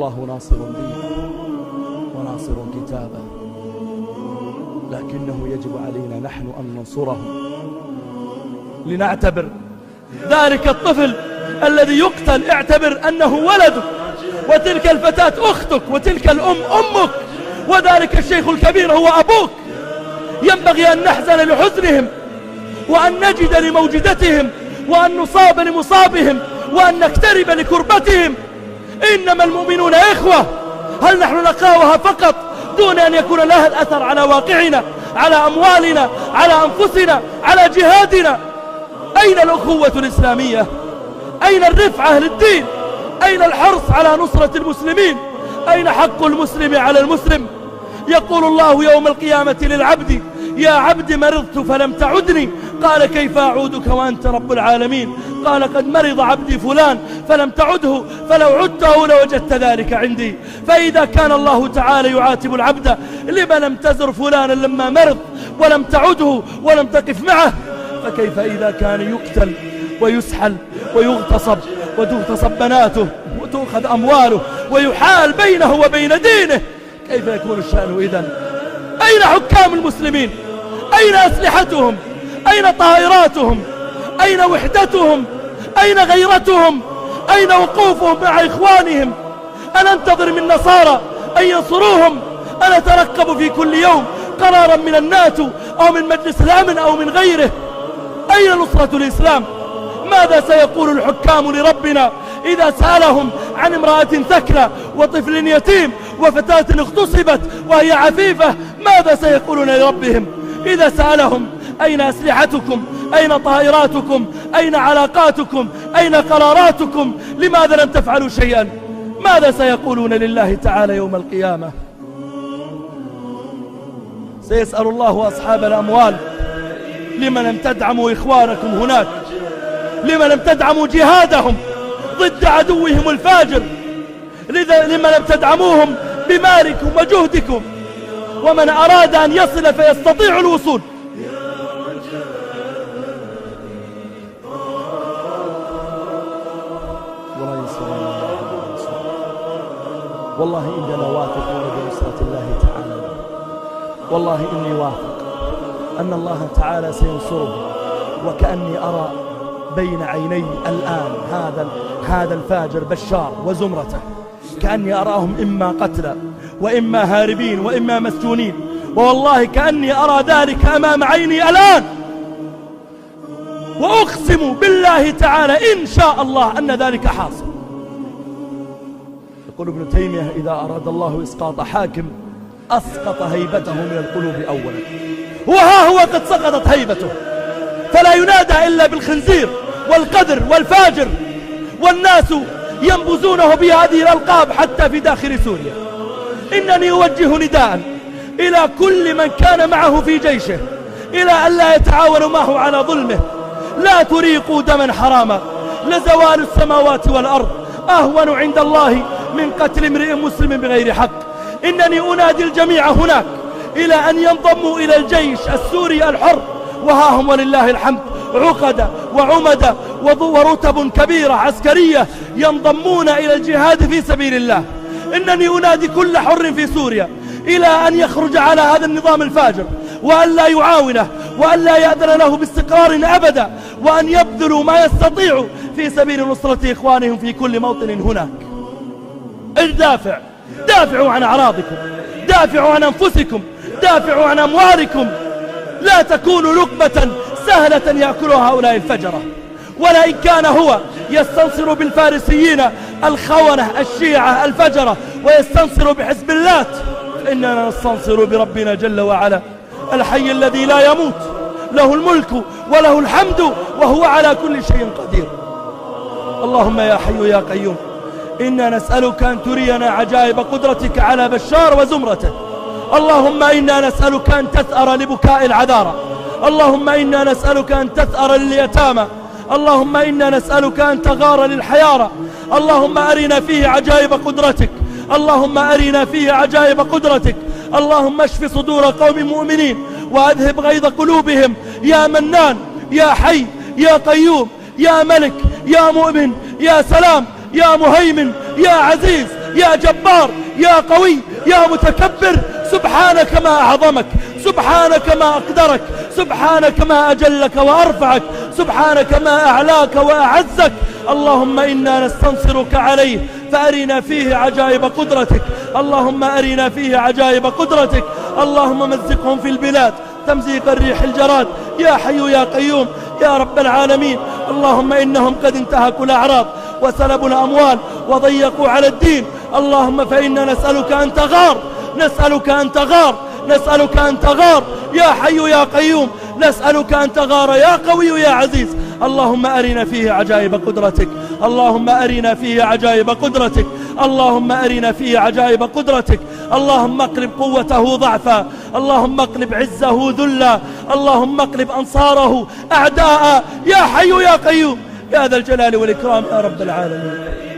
والله ناصر دينه وناصر كتابه، لكنه يجب علينا نحن أن ننصرهم. لنعتبر ذلك الطفل الذي يقتل اعتبر أنه ولدك، وتلك الفتاة أختك، وتلك الأم أمك، وذلك الشيخ الكبير هو أبوك. ينبغي أن نحزن لحزنهم، وأن نجد لموجدتهم، وأن نصاب لمصابهم، وأن نقترب لكربتهم. إنما المؤمنون إخوة. هل نحن نقاوها فقط دون أن يكون لها الأثر على واقعنا، على أموالنا، على أنفسنا، على جهادنا؟ أين الأخوة الإسلامية؟ أين الرفعة للدين؟ أين الحرص على نصرة المسلمين؟ أين حق المسلم على المسلم؟ يقول الله يوم القيامة للعبد: يا عبد مرضت فلم تعدني، قال كيف أعودك وأنت رب العالمين؟ قال قد مرض عبدي فلان فلم تعده، فلو عدته لوجدت ذلك عندي. فإذا كان الله تعالى يعاتب العبد: لما لم تزر فلانا لما مرض ولم تعده ولم تقف معه؟ فكيف إذا كان يقتل ويسحل ويغتصب وتغتصب بناته وتؤخذ أمواله ويحال بينه وبين دينه؟ كيف يكون الشأن إذن؟ أين حكام المسلمين؟ أين أسلحتهم؟ أين طائراتهم؟ أين وحدتهم؟ أين غيرتهم؟ أين وقوفهم مع إخوانهم؟ أنا أنتظر من نصارى أن ينصروهم؟ أنا أترقب في كل يوم قرارا من الناتو أو من مجلس الأمن أو من غيره. أين نصرة الإسلام؟ ماذا سيقول الحكام لربنا إذا سألهم عن امرأة ثكلى وطفل يتيم وفتاة اغتصبت وهي عفيفة؟ ماذا سيقولون لربهم إذا سألهم أين أسلحتكم؟ أين طائراتكم؟ أين علاقاتكم؟ أين قراراتكم؟ لماذا لم تفعلوا شيئا؟ ماذا سيقولون لله تعالى يوم القيامة؟ سيسأل الله أصحاب الأموال: لما لم تدعموا إخوانكم هناك؟ لما لم تدعموا جهادهم ضد عدوهم الفاجر؟ لما لم تدعموهم بمالكم وجهدكم؟ ومن أراد أن يصل فيستطيع الوصول. والله إننا واثقون بنصرة الله تعالى. والله إني واثق أن الله تعالى سينصره، وكأني أرى بين عيني الآن هذا الفاجر بشار وزمرته، كأني أراهم إما قتلى وإما هاربين وإما مسجونين، والله كأني أرى ذلك أمام عيني الآن. وأقسم بالله تعالى إن شاء الله أن ذلك حاصل. يقول ابن تيمية: إذا أراد الله إسقاط حاكم أسقط هيبته من القلوب أولا، وها هو قد سقطت هيبته، فلا ينادى إلا بالخنزير والقذر والفاجر، والناس ينبذونه بهذه الألقاب حتى في داخل سوريا. إنني أوجه نداء إلى كل من كان معه في جيشه إلى أن لا يتعاونوا معه على ظلمه. لا تريقوا دما حراما، لزوال السماوات والأرض أهون عند الله من قتل امرئ مسلم بغير حق. إنني أنادي الجميع هناك إلى أن ينضموا إلى الجيش السوري الحر، وها هم ولله الحمد عقد وعمد ورتب كبيرة عسكرية ينضمون إلى الجهاد في سبيل الله. إنني أنادي كل حر في سوريا إلى أن يخرج على هذا النظام الفاجر، وأن لا يعاونه، وأن لا يأذن له باستقرار أبدا، وأن يبذلوا ما يستطيعوا في سبيل نصرة إخوانهم في كل موطن هناك. دافعوا عن أعراضكم، دافعوا عن أنفسكم، دافعوا عن أموالكم. لا تكونوا لقمة سهلة يأكلها هؤلاء الفجرة. ولئن كان هو يستنصر بالفارسيين الخونة الشيعة الفجرة ويستنصر بحزب اللات، فإننا نستنصر بربنا جل وعلا الحي الذي لا يموت، له الملك وله الحمد وهو على كل شيء قدير. اللهم يا حي يا قيوم، إنا نسألك أن ترينا عجائب قدرتك على بشار وزمرته. اللهم إنا نسألك أن تثأر لبكاء العذارى. اللهم إنا نسألك أن تثأر لليتامى. اللهم إنا نسألك أن تغار للحيارى. اللهم أرنا فيه عجائب قدرتك. اللهم أرنا فيه عجائب قدرتك. اللهم اشف صدور قوم مؤمنين وأذهب غيظ قلوبهم. يا منان، يا حي، يا قيوم، يا ملك، يا مؤمن، يا سلام، يا مهيمن، يا عزيز، يا جبار يا قوي يا متكبر، سبحانك ما أعظمك، سبحانك ما أقدرك، سبحانك ما أجلك وأرفعك، سبحانك ما أعلاك وأعزك. اللهم إنا نستنصرك عليه فأرنا فيه عجائب قدرتك، اللهم أرنا فيه عجائب قدرتك. اللهم مزقهم في البلاد تمزيق الريح الجراد، يا حي يا قيوم يا رب العالمين. اللهم إنهم قد انتهكوا الأعراض وسلبوا الأموال وضيقوا على الدين، اللهم فإنا نسألك أن تغار، نسألك أن تغار، نسألك أن تغار يا حي يا قيوم، نسألك أن تغار يا قوي يا عزيز. اللهم أرنا فيه عجائب قدرتك، اللهم أرنا فيه عجائب قدرتك، اللهم أرنا فيه عجائب قدرتك. اللهم اقلب قوته ضعفا، اللهم اقلب عزه ذلا، اللهم اقلب أنصاره أعداء، يا حي يا قيوم يا ذا الجلال والإكرام يا رب العالمين.